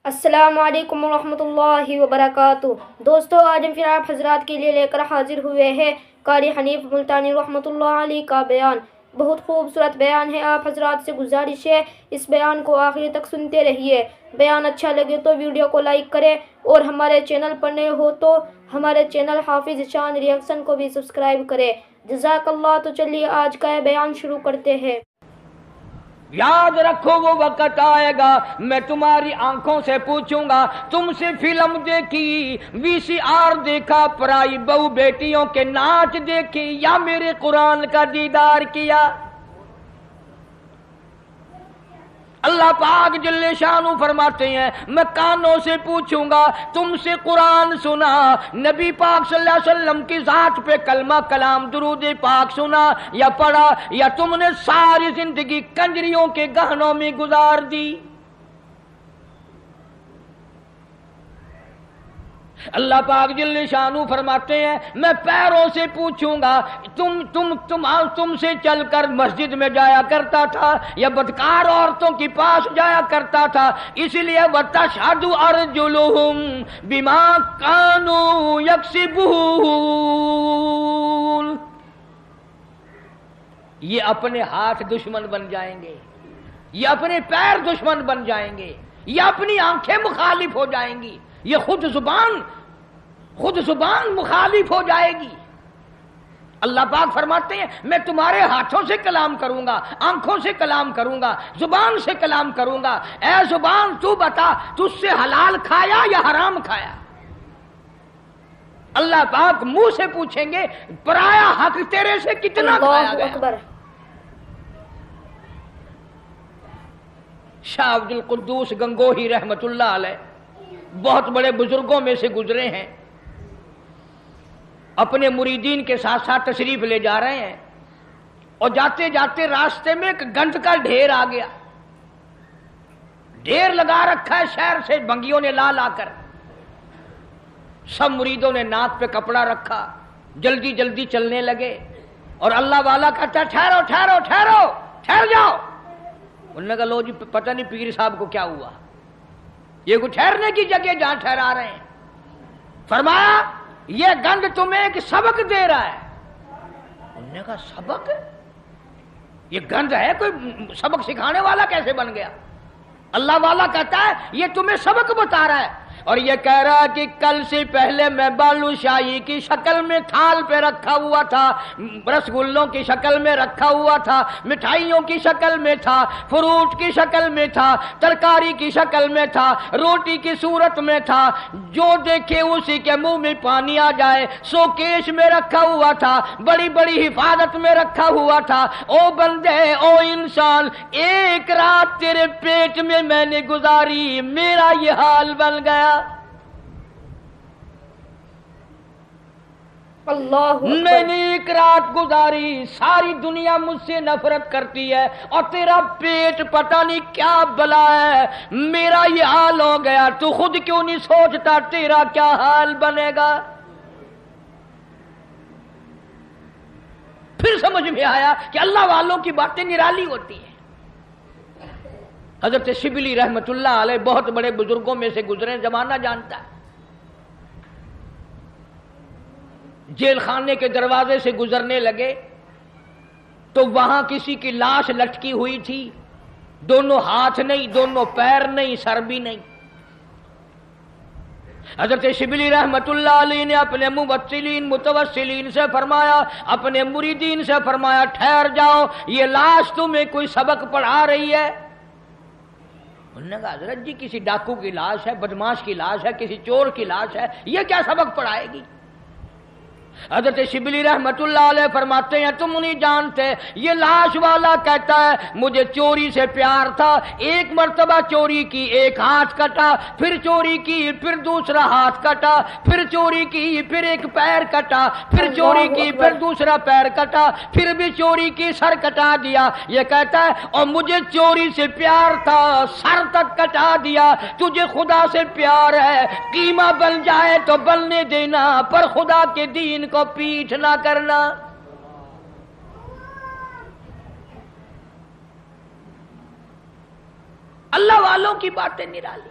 السلام علیکم ورحمۃ اللہ وبرکاتہ۔ دوستو، آج ہم پھر آپ حضرات کے لیے لے کر حاضر ہوئے ہیں قاری حنیف ملتانی رحمۃ اللہ علیہ کا بیان۔ بہت خوبصورت بیان ہے، آپ حضرات سے گزارش ہے اس بیان کو آخر تک سنتے رہیے۔ بیان اچھا لگے تو ویڈیو کو لائک کریں اور ہمارے چینل پر نئے ہو تو ہمارے چینل حافظ شان ریئیکشن کو بھی سبسکرائب کریں۔ جزاک اللہ۔ تو چلیے آج کا یہ بیان شروع کرتے ہیں۔ یاد رکھو وہ وقت آئے گا میں تمہاری آنکھوں سے پوچھوں گا تم سے فلم دیکھی، وی سی آر دیکھا، پرائی بہو بیٹیوں کے ناچ دیکھی یا میرے قرآن کا دیدار کیا؟ اللہ پاک جل شانہ فرماتے ہیں میں کانوں سے پوچھوں گا تم سے قرآن سنا، نبی پاک صلی اللہ علیہ وسلم کی ذات پہ کلمہ کلام درود پاک سنا یا پڑھا، یا تم نے ساری زندگی کنجریوں کے گہنوں میں گزار دی؟ اللہ پاک جل شانہ فرماتے ہیں میں پیروں سے پوچھوں گا تم سے چل کر مسجد میں جایا کرتا تھا یا بدکار عورتوں کے پاس جایا کرتا تھا؟ اس لیے وَتَشْهَدُ أَرْجُلُهُمْ بِمَا كَانُوا يَكْسِبُونَ۔ یہ اپنے ہاتھ دشمن بن جائیں گے، یہ اپنے پیر دشمن بن جائیں گے، یہ اپنی آنکھیں مخالف ہو جائیں گی، یہ خود زبان مخالف ہو جائے گی۔ اللہ پاک فرماتے ہیں میں تمہارے ہاتھوں سے کلام کروں گا، آنکھوں سے کلام کروں گا، زبان سے کلام کروں گا۔ اے زبان تو بتا تجھ سے حلال کھایا یا حرام کھایا؟ اللہ پاک منہ سے پوچھیں گے پرایا حق تیرے سے کتنا کھایا گیا؟ شاہ عبد القدوس گنگوہی رحمت اللہ علیہ بہت بڑے بزرگوں میں سے گزرے ہیں، اپنے مریدین کے ساتھ ساتھ تشریف لے جا رہے ہیں اور جاتے جاتے راستے میں ایک گند کا ڈھیر آ گیا، ڈھیر لگا رکھا ہے شہر سے بنگیوں نے لا لا کر۔ سب مریدوں نے ناک پہ کپڑا رکھا، جلدی جلدی چلنے لگے اور اللہ والا کہتا ٹھہرو ٹھہرو ٹھہرو ٹھہر جاؤ۔ انہوں نے کہا لو جی پتہ نہیں پیر صاحب کو کیا ہوا، یہ کوئی ٹھہرنے کی جگہ جہاں ٹھہرا رہے ہیں؟ فرمایا یہ گند تمہیں ایک سبق دے رہا ہے۔ انہوں نے کہا سبق؟ یہ گند ہے، کوئی سبق سکھانے والا کیسے بن گیا؟ اللہ والا کہتا ہے یہ تمہیں سبق بتا رہا ہے، اور یہ کہہ رہا ہے کہ کل سے پہلے میں بالو شاہی کی شکل میں تھال پہ رکھا ہوا تھا، رسگلوں کی شکل میں رکھا ہوا تھا، مٹھائیوں کی شکل میں تھا، فروٹ کی شکل میں تھا، ترکاری کی شکل میں تھا، روٹی کی صورت میں تھا، جو دیکھے اسی کے منہ میں پانی آ جائے، سوکیش میں رکھا ہوا تھا، بڑی بڑی حفاظت میں رکھا ہوا تھا۔ او بندے، او انسان، ایک رات تیرے پیٹ میں نے گزاری، میرا یہ حال بن گیا۔ میں نے ایک رات گزاری، ساری دنیا مجھ سے نفرت کرتی ہے اور تیرا پیٹ پتہ نہیں کیا بلا ہے، میرا یہ حال ہو گیا، تو خود کیوں نہیں سوچتا تیرا کیا حال بنے گا؟ پھر سمجھ میں آیا کہ اللہ والوں کی باتیں نرالی ہوتی ہیں۔ حضرت شبلی رحمت اللہ علیہ بہت بڑے بزرگوں میں سے گزرے، زمانہ جانتا ہے۔ جیل خانے کے دروازے سے گزرنے لگے تو وہاں کسی کی لاش لٹکی ہوئی تھی، دونوں ہاتھ نہیں، دونوں پیر نہیں، سر بھی نہیں۔ حضرت شبلی رحمت اللہ علیہ نے اپنے متوسلین سے فرمایا، اپنے مریدین سے فرمایا ٹھہر جاؤ، یہ لاش تمہیں کوئی سبق پڑھا رہی ہے؟ انہوں نے کہا حضرت جی کسی ڈاکو کی لاش ہے، بدماش کی لاش ہے، کسی چور کی لاش ہے، یہ کیا سبق پڑھائے گی؟ حضرت شبلی رحمت اللہ علیہ فرماتے ہیں تم نہیں جانتے، یہ لاش والا کہتا ہے مجھے چوری سے پیار تھا، ایک مرتبہ چوری کی، ایک ہاتھ کٹا، پھر چوری کی، پھر دوسرا ہاتھ کٹا، پھر چوری کی، پھر ایک پیر کٹا، پھر چوری کی، پھر دوسرا پیر کٹا، پھر بھی چوری کی، سر کٹا دیا۔ یہ کہتا ہے اور مجھے چوری سے پیار تھا، سر تک کٹا دیا، تجھے خدا سے پیار ہے، قیمہ بن جائے تو بننے دینا، پر خدا کے دین کو پیٹھ نہ کرنا۔ اللہ والوں کی باتیں نرالی۔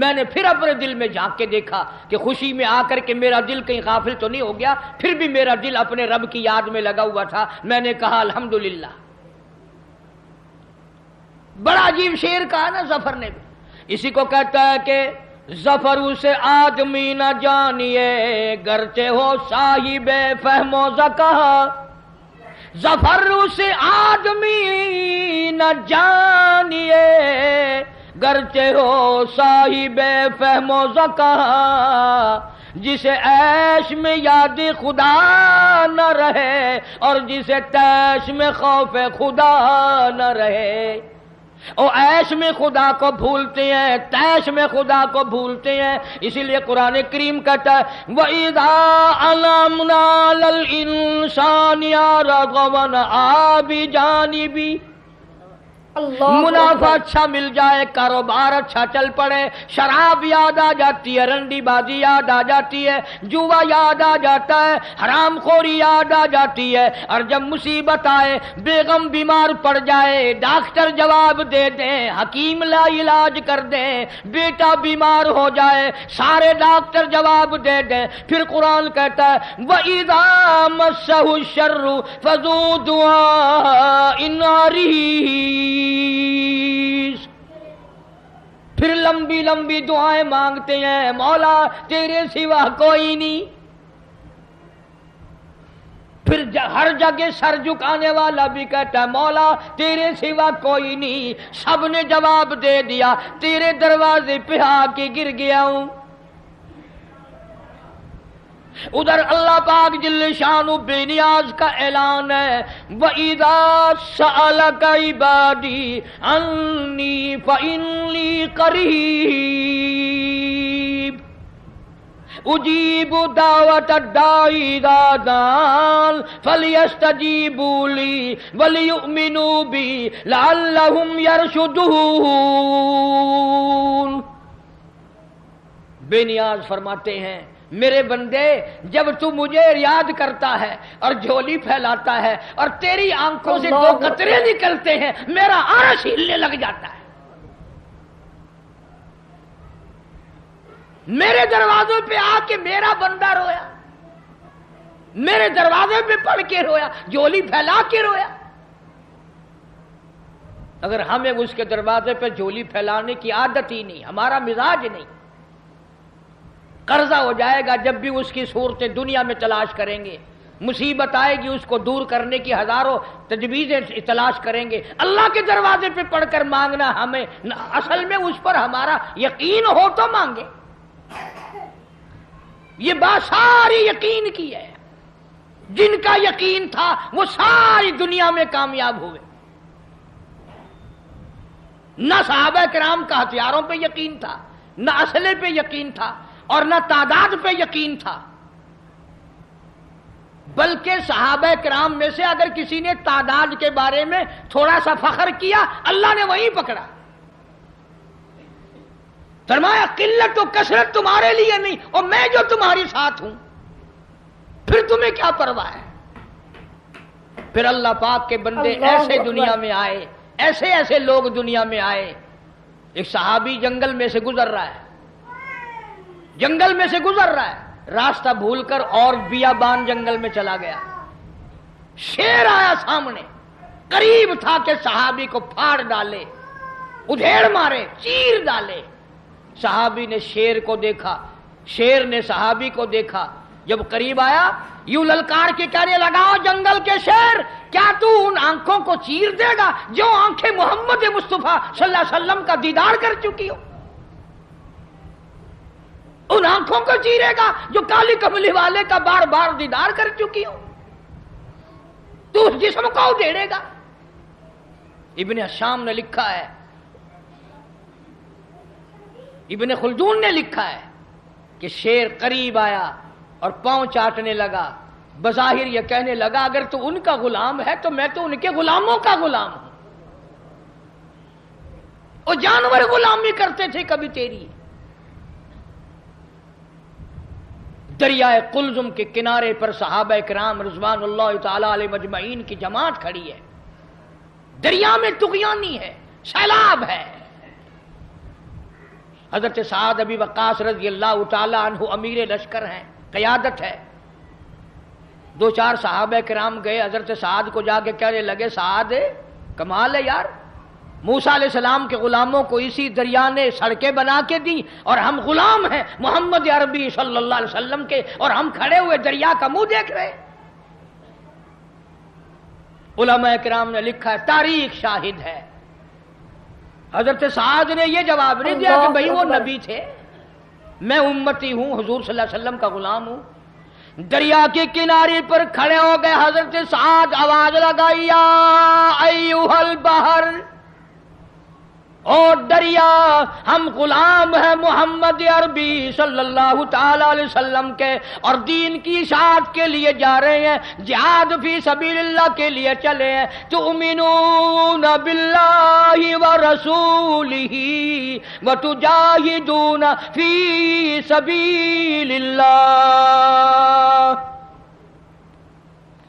میں نے پھر اپنے دل میں جھانک کے دیکھا کہ خوشی میں آ کر کے میرا دل کہیں غافل تو نہیں ہو گیا، پھر بھی میرا دل اپنے رب کی یاد میں لگا ہوا تھا۔ میں نے کہا الحمدللہ۔ بڑا عجیب شعر کہا نا ظفر نے بھی، اسی کو کہتا ہے کہ ظفر اسے آدمی نہ جانیے گرچہ ہو صاحب فہم و ذکا، ظفر اسے آدمی نہ جانیے گرچہ ہو صاحب فہم و ذکا، جسے عیش میں یاد خدا نہ رہے اور جسے تیش میں خوف خدا نہ رہے۔ او عیش میں خدا کو بھولتے ہیں، تیش میں خدا کو بھولتے ہیں، اسی لیے قرآن کریم کہتا ہے وَإِذَا عَلَمْنَا لَلْإِنسَانِ رَغَبًا بِجَانِبِ، منافع اچھا مل جائے، کاروبار اچھا چل پڑے، شراب یاد آ جاتی ہے، رنڈی بازی یاد آ جاتی ہے، جوا یاد آ جاتا ہے، حرام خوری یاد آ جاتی ہے، اور جب مصیبت آئے، بیگم بیمار پڑ جائے، ڈاکٹر جواب دے دیں، حکیم لا علاج کر دیں، بیٹا بیمار ہو جائے، سارے ڈاکٹر جواب دے دیں، پھر قرآن کہتا ہے وَإِذَا مَسَّهُ الشَّرُّ فَذُو دُعَاءٍ عَرِيضٍ، پھر لمبی لمبی دعائیں مانگتے ہیں، مولا تیرے سوا کوئی نہیں۔ پھر ہر جگہ سر جھکانے والا بھی کہتا ہے مولا تیرے سوا کوئی نہیں، سب نے جواب دے دیا، تیرے دروازے پہ آ کے گر گیا ہوں۔ ادھر اللہ پاک جل شانہ بے نیاز کا اعلان ہے وَإِذَا سَأَلَكَ عِبَادِي عَنِّي فَإِنِّي قَرِيبٌ أُجِيبُ دَعْوَةَ الدَّاعِ إِذَا دَعَانِ فَلْيَسْتَجِيبُوا لِي وَلْيُؤْمِنُوا بِي لَعَلَّهُمْ يَرْشُدُونَ۔ بے نیاز فرماتے ہیں میرے بندے جب تو مجھے یاد کرتا ہے اور جھولی پھیلاتا ہے اور تیری آنکھوں سے دو قطرے نکلتے ہیں، میرا عرش ہلنے لگ جاتا ہے۔ میرے دروازے پہ آ کے میرا بندہ رویا، میرے دروازے پہ پڑھ کے رویا، جھولی پھیلا کے رویا۔ اگر ہمیں اس کے دروازے پہ جھولی پھیلانے کی عادت ہی نہیں، ہمارا مزاج نہیں، قرضہ ہو جائے گا جب بھی اس کی صورتیں دنیا میں تلاش کریں گے، مصیبت آئے گی اس کو دور کرنے کی ہزاروں تجویزیں تلاش کریں گے، اللہ کے دروازے پہ پڑھ کر مانگنا ہمیں اصل میں اس پر ہمارا یقین ہو تو مانگے۔ یہ بات ساری یقین کی ہے، جن کا یقین تھا وہ ساری دنیا میں کامیاب ہوئے۔ نہ صحابہ کرام کا ہتھیاروں پہ یقین تھا، نہ اسلحے پہ یقین تھا، اور نہ تعداد پہ یقین تھا، بلکہ صحابہ کرام میں سے اگر کسی نے تعداد کے بارے میں تھوڑا سا فخر کیا اللہ نے وہیں پکڑا، فرمایا قلت و کثرت تمہارے لیے نہیں اور میں جو تمہاری ساتھ ہوں، پھر تمہیں کیا پرواہ ہے۔ پھر اللہ پاک کے بندے ایسے دنیا میں آئے، ایسے ایسے لوگ دنیا میں آئے۔ ایک صحابی جنگل میں سے گزر رہا ہے، جنگل میں سے گزر رہا ہے، راستہ بھول کر اور بیابان جنگل میں چلا گیا، شیر آیا سامنے، قریب تھا کہ صحابی کو پھاڑ ڈالے، ادھیڑ مارے، چیر ڈالے۔ صحابی نے شیر کو دیکھا، شیر نے صحابی کو دیکھا، جب قریب آیا یوں للکار کے کہنے لگا جنگل کے شیر کیا تو ان آنکھوں کو چیر دے گا جو آنکھیں محمد مصطفیٰ صلی اللہ علیہ وسلم کا دیدار کر چکی ہو؟ ان آنکھوں کو چیرے گا جو کالی کملی والے کا بار بار دیدار کر چکی ہو؟ تو اس جسم کو ادھیڑے گا؟ ابن حشام نے لکھا ہے، ابن خلدون نے لکھا ہے کہ شیر قریب آیا اور پاؤں چاٹنے لگا، بظاہر یہ کہنے لگا اگر تو ان کا غلام ہے تو میں تو ان کے غلاموں کا غلام ہوں، وہ جانور غلامی کرتے تھے کبھی تیری۔ دریائے قلزم کے کنارے پر صحابہ کرام رضوان اللہ تعالی علیہ مجمعین کی جماعت کھڑی ہے، دریا میں طغیانی ہے، سیلاب ہے، حضرت سعد ابی وقاص رضی اللہ تعالی عنہ امیر لشکر ہیں، قیادت ہے۔ دو چار صحابہ کرام گئے حضرت سعد کو جا کے کہنے لگے سعد کمال ہے یار، موسیٰ علیہ السلام کے غلاموں کو اسی دریا نے سڑکیں بنا کے دی اور ہم غلام ہیں محمد عربی صلی اللہ علیہ وسلم کے، اور ہم کھڑے ہوئے دریا کا منہ دیکھ رہے۔ علماء کرام نے لکھا ہے، تاریخ شاہد ہے، حضرت سعد نے یہ جواب نہیں دیا کہ بھئی وہ نبی تھے، میں امتی ہوں، حضور صلی اللہ علیہ وسلم کا غلام ہوں۔ دریا کے کنارے پر کھڑے ہو گئے حضرت سعد، آواز لگائی یا ایھا البحر، اور دریا ہم غلام ہیں محمد عربی صلی اللہ تعالی علیہ وسلم کے، اور دین کی اشاعت کے لیے جا رہے ہیں، جہاد فی سبیل اللہ کے لیے چلے ہیں۔ تؤمنون باللہ ورسولہ وتجاہدون فی سبیل اللہ،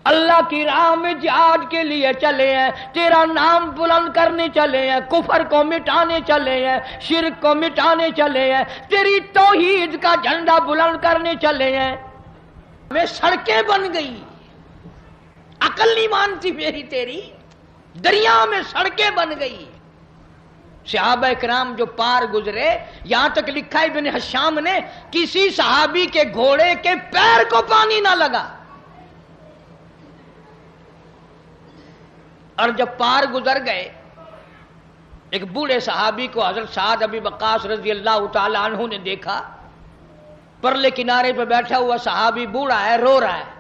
اللہ کی راہ میں جہاد کے لیے چلے ہیں، تیرا نام بلند کرنے چلے ہیں، کفر کو مٹانے چلے ہیں، شرک کو مٹانے چلے ہیں، تیری توحید کا جھنڈا بلند کرنے چلے ہیں۔ میں سڑکیں بن گئی، عقل نہیں مانتی میری تیری، دریا میں سڑکیں بن گئی۔ صحابہ کرام جو پار گزرے، یہاں تک لکھا ابن حشام نے کسی صحابی کے گھوڑے کے پیر کو پانی نہ لگا، اور جب پار گزر گئے ایک بوڑھے صحابی کو حضرت سعد ابی وقاص رضی اللہ تعالی عنہ نے دیکھا، پرلے کنارے پہ بیٹھا ہوا صحابی بوڑھا ہے، رو رہا ہے۔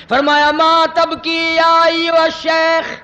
فرمایا ما تبکی یا ایھا الشیخ،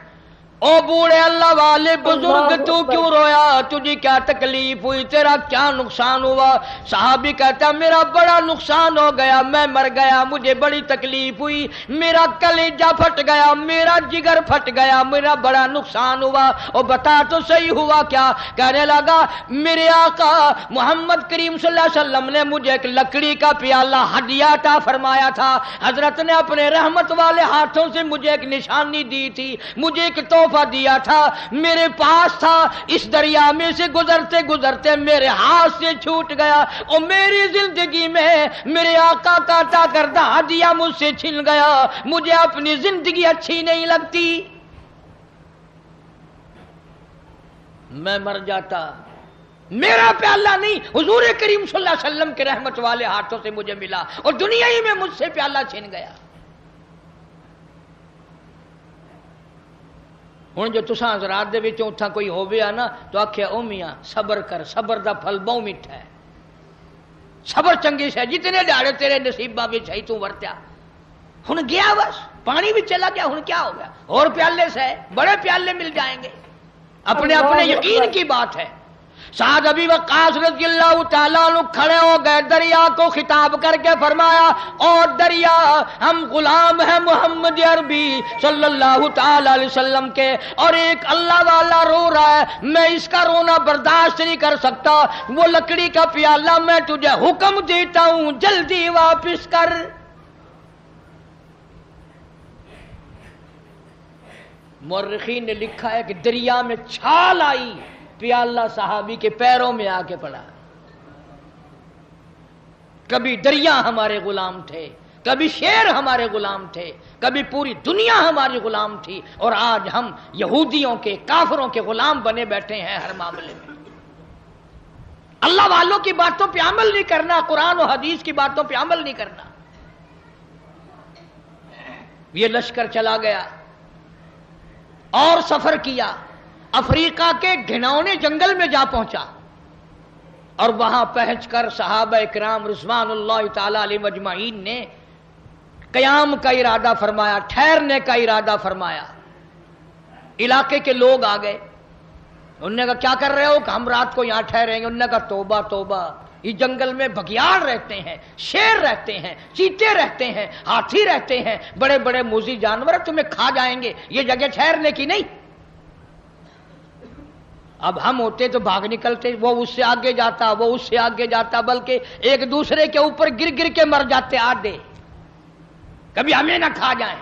او بوڑھے اللہ والے بزرگ تو کیوں رویا، تجھے کیا تکلیف ہوئی، تیرا کیا نقصان ہوا؟ صحابی کہتا میرا بڑا نقصان ہو گیا، میں مر گیا، مجھے بڑی تکلیف ہوئی، میرا کلیجہ پھٹ گیا، میرا جگر پھٹ گیا، میرا بڑا نقصان ہوا۔ اور بتا تو صحیح ہوا کیا؟ کہنے لگا میرے آقا محمد کریم صلی اللہ علیہ وسلم نے مجھے ایک لکڑی کا پیالہ ہدیہ عطا فرمایا تھا، حضرت نے اپنے رحمت والے ہاتھوں سے مجھے ایک نشانی دی تھی، مجھے ایک تحفہ دیا تھا، میرے پاس تھا، اس دریا میں سے گزرتے گزرتے میرے ہاتھ سے چھوٹ گیا، اور میری زندگی میں میرے آقا کا عطا کردہ ہدیہ مجھ سے چھن گیا، مجھے اپنی زندگی اچھی نہیں لگتی، میں مر جاتا، میرا پیالہ نہیں حضور کریم صلی اللہ علیہ وسلم کے رحمت والے ہاتھوں سے مجھے ملا، اور دنیا ہی میں مجھ سے پیالہ چھن گیا۔ ہن جو تساں حضرات دے وچوں اتھاں کوئی ہوویا نا تو آکھیا او میاں صبر کر، صبر دا پھل بہت میٹھا ہے، صبر چنگی شے، جتنے دہاڑے تیرے نصیباں وچ ہے تو ورتیا، ہن گیا بس پانی بھی چلا گیا، ہن کیا ہو گیا، اور پیالے سے بڑے پیالے مل جائیں گے، اپنے اپنے یقین کی بات ہے۔ سعد ابی وقاص رضی اللہ تعالیٰ عنہ کھڑے ہو گئے، دریا کو خطاب کر کے فرمایا اور دریا ہم غلام ہیں محمد عربی صلی اللہ تعالیٰ علیہ وسلم کے، اور ایک اللہ والا رو رہا ہے، میں اس کا رونا برداشت نہیں کر سکتا، وہ لکڑی کا پیالہ میں تجھے حکم دیتا ہوں جلدی واپس کر۔ مورخین نے لکھا ہے کہ دریا میں چھال آئی، پیالہ صحابی کے پیروں میں آ کے پڑا۔ کبھی دریا ہمارے غلام تھے، کبھی شیر ہمارے غلام تھے، کبھی پوری دنیا ہماری غلام تھی، اور آج ہم یہودیوں کے کافروں کے غلام بنے بیٹھے ہیں ہر معاملے میں۔ اللہ والوں کی باتوں پہ عمل نہیں کرنا، قرآن و حدیث کی باتوں پہ عمل نہیں کرنا۔ یہ لشکر چلا گیا اور سفر کیا، افریقہ کے گھناؤنے جنگل میں جا پہنچا، اور وہاں پہنچ کر صحابہ اکرام رضوان اللہ تعالی علیہ مجمعین نے قیام کا ارادہ فرمایا، ٹھہرنے کا ارادہ فرمایا۔ علاقے کے لوگ آ گئے، انہوں نے کہا کیا کر رہے ہو؟ کہ ہم رات کو یہاں ٹھہریں گے۔ انہوں نے کہا توبہ توبہ، اس جنگل میں بگیاڑ رہتے ہیں، شیر رہتے ہیں، چیتے رہتے ہیں، ہاتھی رہتے ہیں، بڑے بڑے موذی جانور تمہیں کھا جائیں گے، یہ جگہ ٹھہرنے کی نہیں۔ اب ہم ہوتے تو بھاگ نکلتے، وہ اس سے آگے جاتا، وہ اس سے آگے جاتا، بلکہ ایک دوسرے کے اوپر گر گر کے مر جاتے آدھے، کبھی ہمیں نہ کھا جائیں۔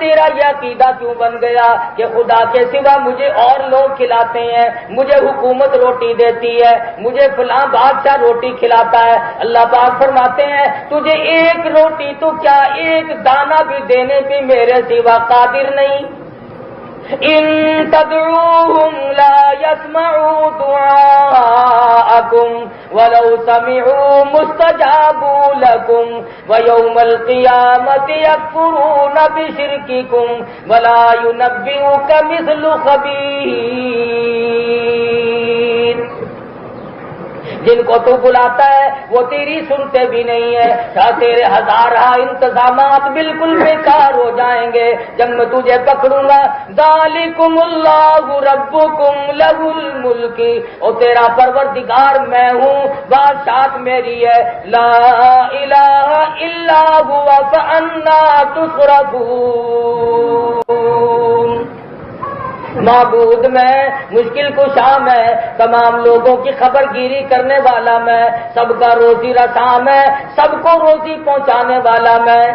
تیرا یہ عقیدہ کیوں بن گیا کہ خدا کے سوا مجھے اور لوگ کھلاتے ہیں، مجھے حکومت روٹی دیتی ہے، مجھے فلاں بادشاہ روٹی کھلاتا ہے؟ اللہ پاک فرماتے ہیں تجھے ایک روٹی تو کیا ایک دانہ بھی دینے پہ میرے سوا قادر نہیں۔ ان تدعوهم لا يسمعوا دعاءكم ولو سمعوا مستجابوا لكم ويوم القيامة يكفرون بشرككم ولا ينبئك مثل خبير۔ جن کو تو بلاتا ہے وہ تیری سنتے بھی نہیں ہے، تیرے ہزارہ انتظامات بالکل بیکار ہو جائیں گے جب میں تجھے پکڑوں گا۔ ذالکم اللہ ربکم لہ الملک، اور تیرا پروردگار میں ہوں، بادشاہت میری ہے، لا الہ الا ہوا فانا تصرفون۔ معبود میں، مشکل کشا میں، تمام لوگوں کی خبر گیری کرنے والا میں، سب کا روزی رساں میں، سب کو روزی پہنچانے والا میں۔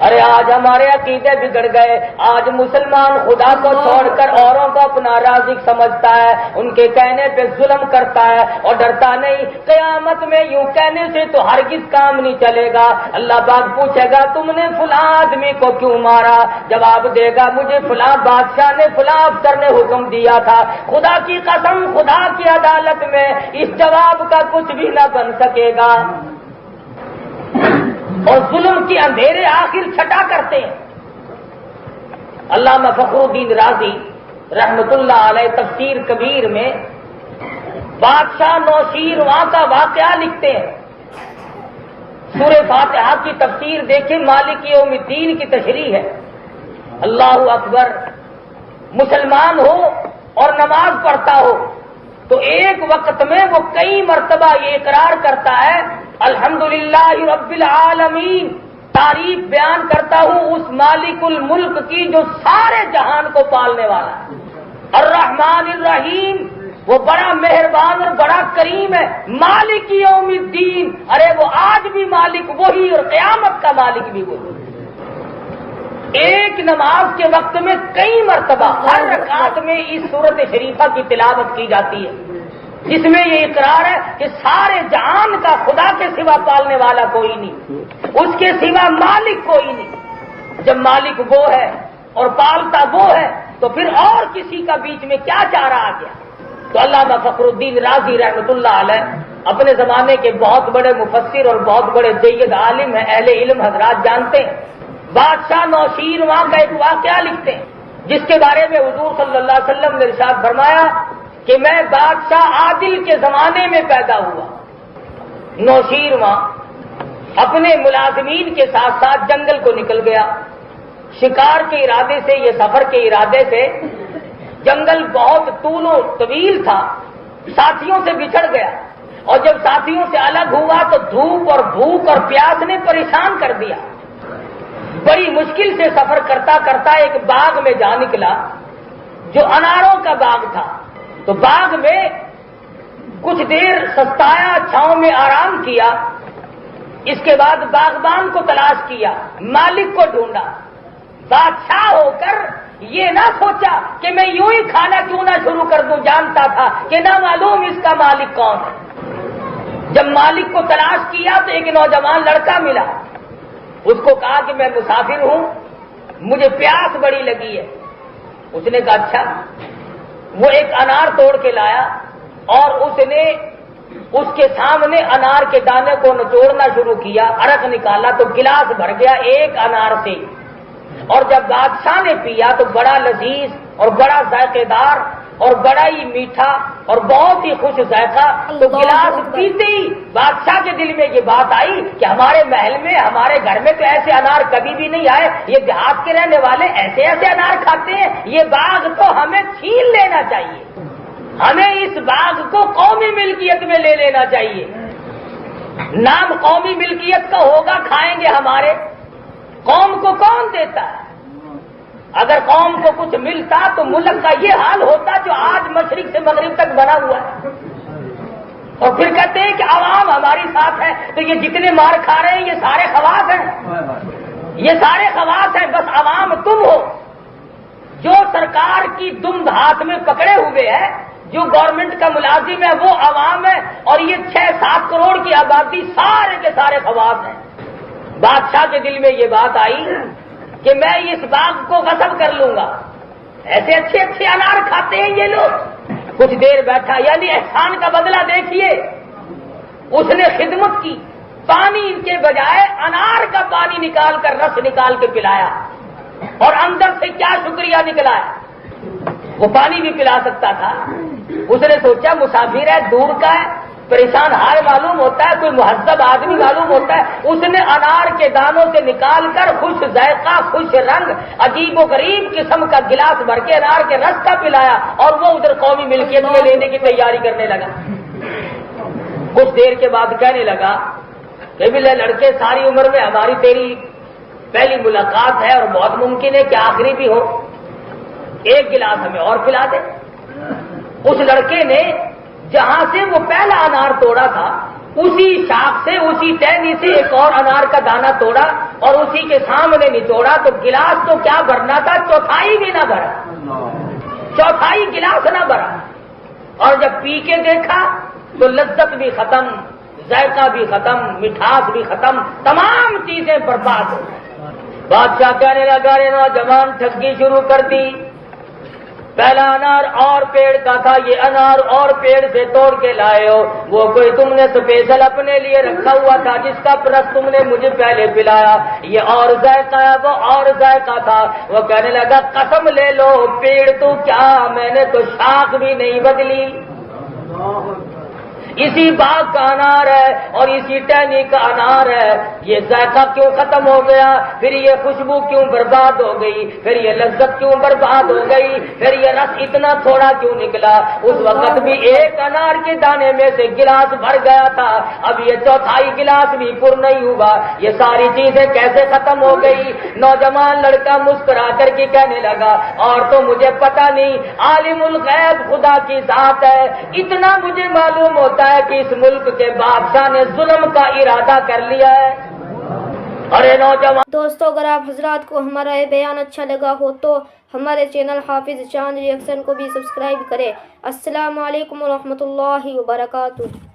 ارے آج ہمارے عقیدے بگڑ گئے، آج مسلمان خدا کو چھوڑ کر اوروں کو اپنا رازق سمجھتا ہے، ان کے کہنے پہ ظلم کرتا ہے اور ڈرتا نہیں۔ قیامت میں یوں کہنے سے تو ہرگز کام نہیں چلے گا۔ اللہ پاک پوچھے گا تم نے فلاں آدمی کو کیوں مارا؟ جواب دے گا مجھے فلاں بادشاہ نے، فلاں افسر نے حکم دیا تھا۔ خدا کی قسم، خدا کی عدالت میں اس جواب کا کچھ بھی نہ بن سکے گا، اور ظلم کی اندھیرے آخر چھٹا کرتے ہیں۔ علامہ فخر الدین رازی رحمت اللہ علیہ تفسیر کبیر میں بادشاہ نوشیروان کا واقعہ لکھتے ہیں۔ سورہ فاتحہ کی تفسیر دیکھیں، مالک یوم الدین کی تشریح ہے۔ اللہ اکبر، مسلمان ہو اور نماز پڑھتا ہو تو ایک وقت میں وہ کئی مرتبہ یہ اقرار کرتا ہے الحمدللہ رب العالمین، تعریف بیان کرتا ہوں اس مالک الملک کی جو سارے جہان کو پالنے والا ہے، الرحمن الرحیم، وہ بڑا مہربان اور بڑا کریم ہے، مالک یوم الدین، ارے وہ آج بھی مالک وہی اور قیامت کا مالک بھی وہی۔ ایک نماز کے وقت میں کئی مرتبہ ہر رکعت میں اس سورت شریفہ کی تلاوت کی جاتی ہے، جس میں یہ اقرار ہے کہ سارے جہان کا خدا کے سوا پالنے والا کوئی نہیں، اس کے سوا مالک کوئی نہیں۔ جب مالک وہ ہے اور پالتا وہ ہے تو پھر اور کسی کا بیچ میں کیا چارہ آ گیا؟ تو علامہ فخر الدین رازی رحمۃ اللہ علیہ اپنے زمانے کے بہت بڑے مفسر اور بہت بڑے جید عالم ہیں، اہل علم حضرات جانتے ہیں۔ بادشاہ نوشیروان کا ایک واقعہ لکھتے ہیں جس کے بارے میں حضور صلی اللہ علیہ وسلم نے ارشاد فرمایا کہ میں بادشاہ عادل کے زمانے میں پیدا ہوا۔ نوشیروان اپنے ملازمین کے ساتھ ساتھ جنگل کو نکل گیا، شکار کے ارادے سے، یہ سفر کے ارادے سے۔ جنگل بہت طول و طویل تھا، ساتھیوں سے بچھڑ گیا، اور جب ساتھیوں سے الگ ہوا تو دھوپ اور بھوک اور پیاس نے پریشان کر دیا۔ بڑی مشکل سے سفر کرتا کرتا ایک باغ میں جا نکلا جو اناروں کا باغ تھا۔ تو باغ میں کچھ دیر سستایا، چھاؤں میں آرام کیا، اس کے بعد باغبان کو تلاش کیا، مالک کو ڈھونڈا۔ بادشاہ ہو کر یہ نہ سوچا کہ میں یوں ہی کھانا کیوں نہ شروع کر دوں، جانتا تھا کہ نہ معلوم اس کا مالک کون ہے۔ جب مالک کو تلاش کیا تو ایک نوجوان لڑکا ملا، اس کو کہا کہ میں مسافر ہوں، مجھے پیاس بڑی لگی ہے۔ اس نے کہا اچھا۔ وہ ایک انار توڑ کے لایا اور اس نے اس کے سامنے انار کے دانے کو نچوڑنا شروع کیا، عرق نکالا تو گلاس بھر گیا ایک انار سے، اور جب بادشاہ نے پیا تو بڑا لذیذ اور بڑا ذائقے دار اور بڑا ہی میٹھا اور بہت ہی خوش ذائقہ۔ تو گلاس پیتے ہی بادشاہ کے دل میں یہ بات آئی کہ ہمارے محل میں، ہمارے گھر میں تو ایسے انار کبھی بھی نہیں آئے، یہ دیہات کے رہنے والے ایسے ایسے انار کھاتے ہیں، یہ باغ تو ہمیں چھین لینا چاہیے، ہمیں اس باغ کو قومی ملکیت میں لے لینا چاہیے۔ نام قومی ملکیت کا ہوگا، کھائیں گے ہمارے، قوم کو کون دیتا ہے؟ اگر قوم کو کچھ ملتا تو ملک کا یہ حال ہوتا جو آج مشرق سے مغرب تک بنا ہوا ہے۔ اور پھر کہتے ہیں کہ عوام ہماری ساتھ ہے، تو یہ جتنے مار کھا رہے ہیں یہ سارے خواص ہیں۔ یہ سارے خواص ہیں، بس عوام تم ہو جو سرکار کی دم ہاتھ میں پکڑے ہوئے ہے، جو گورنمنٹ کا ملازم ہے وہ عوام ہے، اور یہ 6-7 کروڑ کی آبادی سارے کے سارے خواص ہیں۔ بادشاہ کے دل میں یہ بات آئی کہ میں اس باغ کو غصب کر لوں گا، ایسے اچھے اچھے انار کھاتے ہیں یہ لوگ۔ کچھ دیر بیٹھا، یعنی احسان کا بدلہ دیکھیے، اس نے خدمت کی، پانی کے بجائے انار کا پانی نکال کر رس نکال کے پلایا، اور اندر سے کیا شکریہ نکلا ہے، وہ پانی بھی پلا سکتا تھا۔ اس نے سوچا مسافر ہے، دور کا ہے، پریشان حال معلوم ہوتا ہے، کوئی مہذب آدمی معلوم ہوتا ہے۔ اس نے انار کے دانوں سے نکال کر خوش ذائقہ، خوش رنگ، عجیب و غریب قسم کا گلاس بھر کے انار کے رس کا پلایا، اور وہ ادھر قومی ملکیت میں لینے کی تیاری کرنے لگا۔ کچھ دیر کے بعد کہنے لگا کہ بھی لڑکے، ساری عمر میں ہماری تیری پہلی ملاقات ہے، اور بہت ممکن ہے کہ آخری بھی ہو، ایک گلاس ہمیں اور پلا دے۔ اس لڑکے نے جہاں سے وہ پہلا انار توڑا تھا، اسی شاخ سے، اسی ٹہنی سے ایک اور انار کا دانہ توڑا، اور اسی کے سامنے نچوڑا، تو گلاس تو کیا بھرنا تھا، چوتھائی بھی نہ بھرا، چوتھائی گلاس نہ بھرا۔ اور جب پی کے دیکھا تو لذت بھی ختم، ذائقہ بھی ختم، مٹھاس بھی ختم، تمام چیزیں برباد ہو گئی۔ بادشاہ کہنے لگا، رے نوجوان ٹھگی شروع کر دی، پہلا انار اور پیڑ کا تھا، یہ انار اور پیڑ سے توڑ کے لائے ہو، وہ کوئی تم نے اسپیشل اپنے لیے رکھا ہوا تھا جس کا رس تم نے مجھے پہلے پلایا، یہ اور ذائقہ ہے، وہ اور ذائقہ تھا۔ وہ کہنے لگا، قسم لے لو، پیڑ تو کیا، میں نے تو شاخ بھی نہیں بدلی، اسی باغ کا انار ہے اور اسی ٹہنی کا انار ہے، یہ ذائقہ کیوں ختم ہو گیا، پھر یہ خوشبو کیوں برباد ہو گئی، پھر یہ لذت کیوں برباد ہو گئی، پھر یہ رس اتنا تھوڑا کیوں نکلا، اس وقت بھی ایک انار کے دانے میں سے گلاس بھر گیا تھا، اب یہ چوتھائی گلاس بھی پر نہیں ہوا، یہ ساری چیزیں کیسے ختم ہو گئی۔ نوجوان لڑکا مسکرا کر کے کہنے لگا، اور تو مجھے پتہ نہیں، عالم الغیب خدا کی ذات ہے، اتنا مجھے معلوم ہوتا ہے کہ اس ملک کے بادشاہ نے ظلم کا ارادہ کر لیا ہے۔ ارے نوجوان دوستو، اگر آپ حضرات کو ہمارا یہ بیان اچھا لگا ہو تو ہمارے چینل حافظ چاند ریئیکشن کو بھی سبسکرائب کریں۔ السلام علیکم ورحمۃ اللہ وبرکاتہ۔